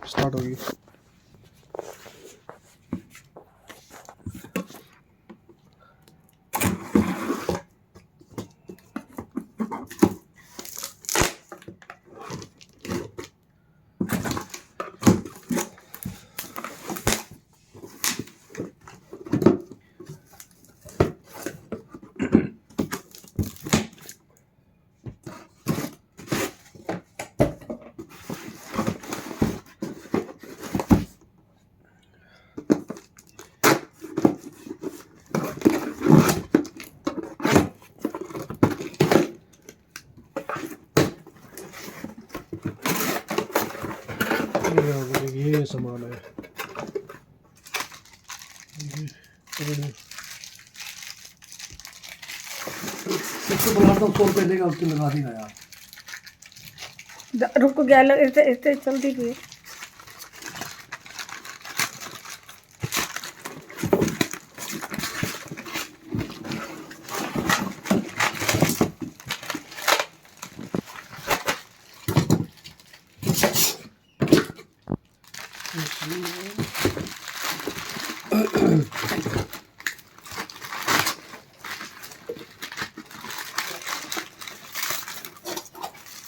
Start होगी। ये सामान है, इसको बुलाता हूँ, 100 रुपये देगा, उसको लगा देगा यार। रुको गया इतने जल्दी भी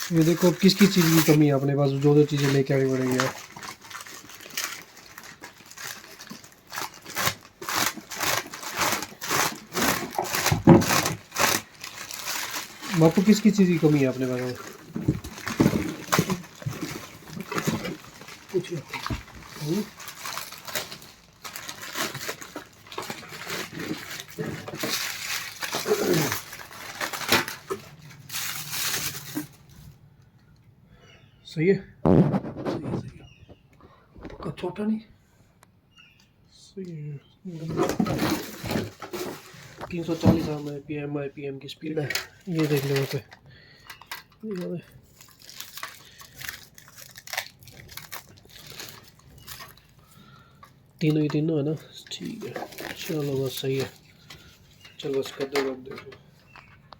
ये देखो किस किस चीज़ की कमी है अपने पास, जो जो चीज़ें लेके आनी पड़ेंगी यार। बापू किस किस चीज़ की कमी है अपने पास? कुछ सही है, सही है, पक्का छोटा नहीं सही है। 340 RPM की स्पीड है, ये देख लो पे। तीनों ही तीनों है ना, ठीक है, चलो बस सही है, चलो बस कर दो, देखो।